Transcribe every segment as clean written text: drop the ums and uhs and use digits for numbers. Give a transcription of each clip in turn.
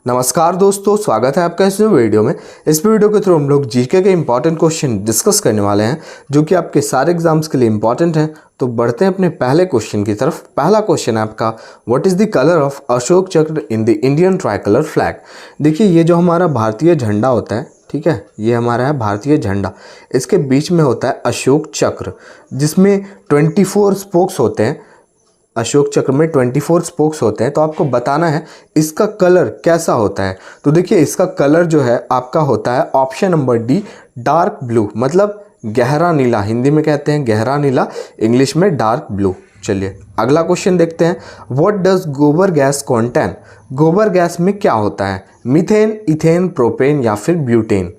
नमस्कार दोस्तों, स्वागत है आपका इस वीडियो में। इस वीडियो के थ्रू हम लोग जीके के इंपॉर्टेंट क्वेश्चन डिस्कस करने वाले हैं जो कि आपके सारे एग्जाम्स के लिए इंपॉर्टेंट हैं। तो बढ़ते हैं अपने पहले क्वेश्चन की तरफ। पहला क्वेश्चन है आपका, what is the colour of Ashoka Chakra in the Indian tricolour flag. देखिए, ये जो हमारा भारतीय झंडा होता है, ठीक है, ये हमारा है भारतीय झंडा। इसके बीच में होता है अशोक चक्र जिसमें 24 स्पोक्स होते हैं। अशोक चक्र में 24 स्पोक्स होते हैं। तो आपको बताना है इसका कलर कैसा होता है। तो देखिए, इसका कलर जो है आपका होता है option number D, dark blue, मतलब गहरा नीला। हिंदी में कहते हैं गहरा नीला, इंग्लिश में डार्क ब्लू। चलिए अगला क्वेश्चन देखते हैं। व्हाट डज गोबर गैस कॉन्टेन। गोबर गैस में क्या होता है, मीथेन, इथेन, प्रोपेन या फिर ब्यूटेन।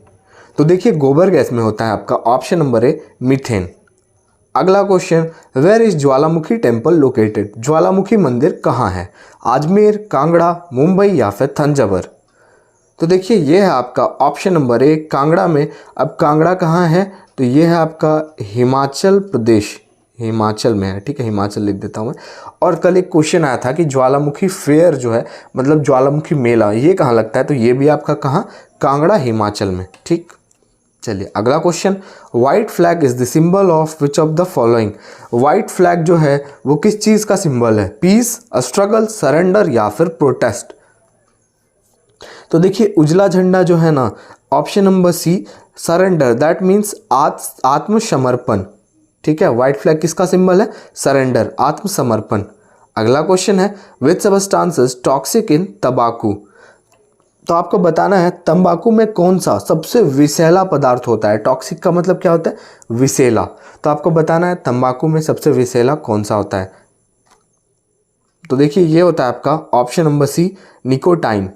तो देखिए, गोबर गैस में होता है आपका ऑप्शन नंबर ए, मीथेन। अगला question, where is Jwalamukhi temple located. ज्वालामुखी मंदिर कहाँ है, अजमेर, कांगड़ा, मुंबई या फिर थंजावुर। तो देखिए, ये है आपका ऑप्शन नंबर ए, कांगड़ा में। अब कांगड़ा कहाँ है, तो ये है आपका हिमाचल प्रदेश, हिमाचल में है, ठीक है, हिमाचल लिख देता हूँ मैं। और कल एक क्वेश्चन आया था कि ज्वालामुखी फेयर जो है, मतलब ज्वालामुखी मेला, ये कहाँ लगता है, तो ये भी आपका कहाँ, कांगड़ा, हिमाचल में, ठीक। चलिए अगला question, white flag is the symbol of which of the following. White flag जो है वो किस चीज का सिंबल है, पीस, स्ट्रगल, सरेंडर या फिर प्रोटेस्ट। तो देखिए, उजला झंडा जो है ना, option number C, surrender, that means आत्मसमर्पण, ठीक है। व्हाइट फ्लैग किसका सिंबल है, सरेंडर, आत्मसमर्पण। अगला क्वेश्चन है, विच सबस्टांसेस टॉक्सिक इन तंबाकू। तो आपको बताना है तंबाकू में कौन सा सबसे विषैला पदार्थ होता है। टॉक्सिक का मतलब क्या होता है, विषैला। तो आपको बताना है तंबाकू में सबसे विषैला कौन सा होता है। तो देखिए, ये होता है आपका ऑप्शन नंबर सी, निकोटाइन।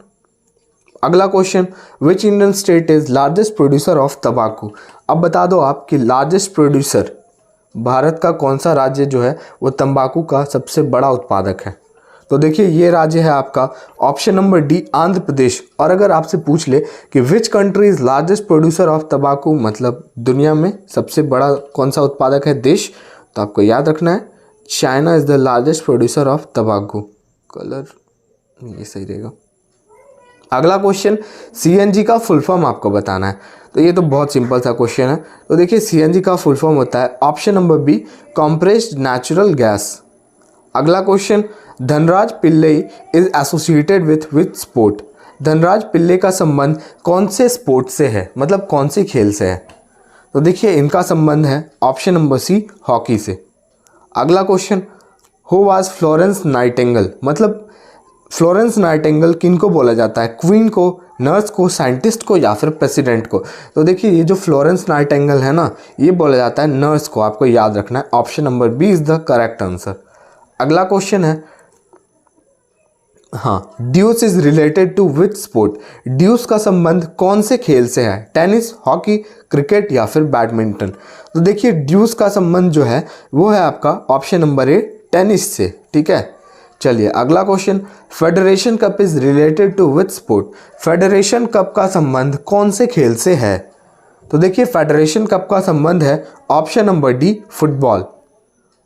अगला question, which Indian state is largest producer of तंबाकू। अब बता दो आप कि लार्जेस्ट प्रोड्यूसर, भारत का कौन सा राज्य जो है वो तंबाकू का सबसे बड़ा उत्पादक है। तो देखिए, ये राज्य है आपका option number D, Andhra Pradesh. और अगर आपसे पूछ ले कि which country is largest producer of तंबाकू, मतलब दुनिया में सबसे बड़ा कौन सा उत्पादक है देश, तो आपको याद रखना है China is the largest producer of तंबाकू। कलर ये सही रहेगा। अगला क्वेश्चन, सीएनजी का फुल फॉर्म आपको बताना है। तो ये तो बहुत सिंपल सा क्वेश्चन है। तो देखिए, सीएनजी का फुल फॉर्म होता है option number B, compressed natural gas. अगला question, Dhanraj Pillay is associated with sport. Dhanraj Pillay का संबंध कौन से स्पोर्ट से है, मतलब कौन से खेल से है। तो देखिए, इनका संबंध है ऑप्शन नंबर सी, हॉकी से। अगला question, who was Florence Nightingale. मतलब फ्लोरेंस नाइटिंगेल किनको बोला जाता है, क्वीन को, नर्स को, साइंटिस्ट को या फिर प्रेसिडेंट को। तो देखिए, ये जो फ्लोरेंस नाइटिंगेल है ना, ये बोला जाता है नर्स को। आपको याद रखना है option number B is the correct answer. अगला क्वेश्चन है, हाँ, deuce is related to which sport. Deuce का संबंध कौन से खेल से है, टेनिस, हॉकी, क्रिकेट या फिर बैडमिंटन। तो देखिए, ड्यूस का संबंध जो है वो है आपका ऑप्शन नंबर ए, टेनिस से, ठीक है। चलिए अगला question, federation cup is related to which sport. Federation cup का संबंध कौन से खेल से है। तो देखिए, फेडरेशन कप का संबंध है ऑप्शन नंबर डी, फुटबॉल।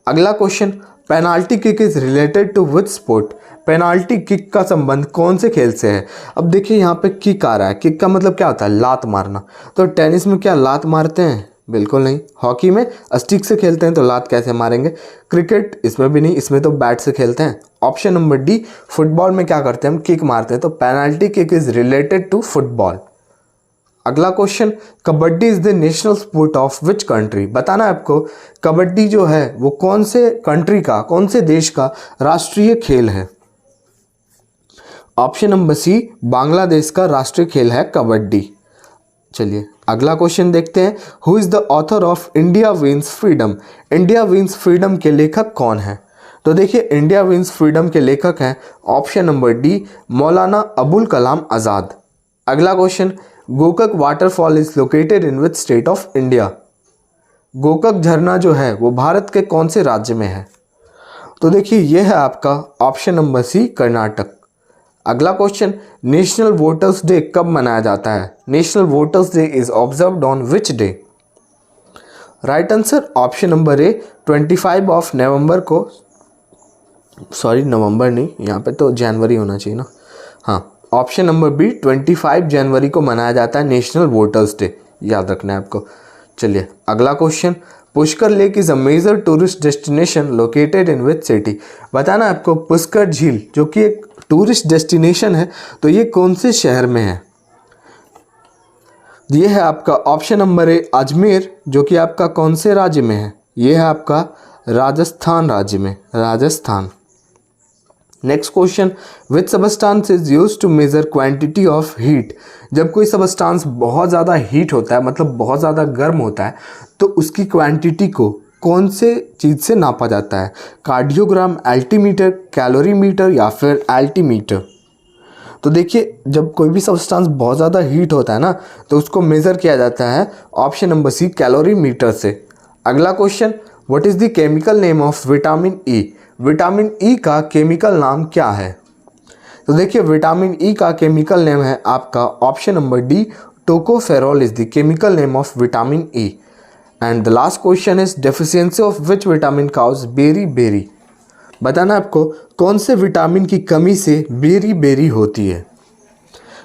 अगला question, penalty kick is related to which sport. Penalty kick का संबंध कौन से खेल से है। अब देखिए, यहाँ पे किक आ रहा है, किक का मतलब क्या होता है, लात मारना। तो टेनिस में क्या लात मारते हैं, बिल्कुल नहीं। हॉकी में स्टिक से खेलते हैं, तो लात कैसे मारेंगे। क्रिकेट, इसमें भी नहीं, इसमें तो बैट से खेलते हैं। ऑप्शन नंबर डी, फुटबॉल में क्या करते हैं, हम किक मारते हैं। तो penalty kick is related to football. अगला question, kabaddi is the national sport of which country. बताना है आपको कबड्डी जो है वो कौन से कंट्री का, कौन से देश का राष्ट्रीय खेल है। ऑप्शन नंबर सी, बांग्लादेश का राष्ट्रीय खेल है कबड्डी। चलिए अगला क्वेश्चन देखते हैं, who is the author of India wins freedom. India wins freedom के लेखक कौन है। तो देखिए, इंडिया विंस फ्रीडम के लेखक हैं option number D, Maulana Abul Kalam Azad. अगला question, Gokak waterfall is located in which state of India. Gokak झरना जो है वो भारत के कौन से राज्य में है। तो देखिए, ये है आपका ऑप्शन नंबर सी, कर्नाटक। अगला क्वेश्चन, नेशनल वोटर्स डे कब मनाया जाता है। National voters day is observed on which day. Right answer option number A, 25 of November को, सॉरी नवंबर नहीं, यहाँ पे तो जनवरी होना चाहिए ना, हाँ, ऑप्शन नंबर बी 25 जनवरी को मनाया जाता है नेशनल वोटर्स डे, याद रखना है आपको। चलिए अगला question, Pushkar lake is a major tourist destination located in which city. बताना आपको पुष्कर झील जो कि एक टूरिस्ट डेस्टिनेशन है, तो ये कौन से शहर में है। ये है आपका ऑप्शन नंबर ए अजमेर, जो कि आपका कौन से राज्य में है, ये है आपका राजस्थान राज्य में, Rajasthan. Next question, which substance is used to measure quantity of heat. जब कोई सबस्टांस बहुत ज़्यादा हीट होता है, मतलब बहुत ज़्यादा गर्म होता है, तो उसकी क्वांटिटी को कौन से चीज़ से नापा जाता है। कार्डियोग्राम, एल्टीमीटर, कैलोरीमीटर या फिर एल्टीमीटर। तो देखिए जब कोई भी सब्सटेंस बहुत ज़्यादा हीट होता है ना, तो उसको मेज़र किया जाता है ऑप्शन नंबर सी कैलोरीमीटर से। अगला question, what is the chemical name of vitamin E. Vitamin E का केमिकल नाम क्या है। तो देखिए विटामिन ई का केमिकल नेम है आपका option number D tocopherol is the chemical name of vitamin E. And the last question is deficiency of which vitamin causes beriberi. बताना आपको कौन से विटामिन की कमी से बेरी बेरी होती है।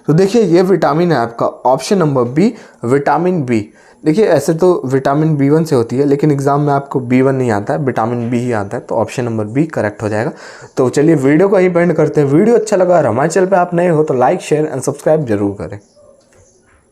तो देखिए ये विटामिन है आपका option number B vitamin B. देखिए ऐसे तो विटामिन B1 से होती है, लेकिन एग्जाम में आपको B1 नहीं आता है, विटामिन बी ही आता है, तो ऑप्शन नंबर बी करेक्ट हो जाएगा। तो चलिए वीडियो को यहीं पे एंड करते हैं। वीडियो अच्छा लगा और हमारे चैनल पे आप नए हो तो लाइक शेयर एंड सब्सक्राइब जरूर करें।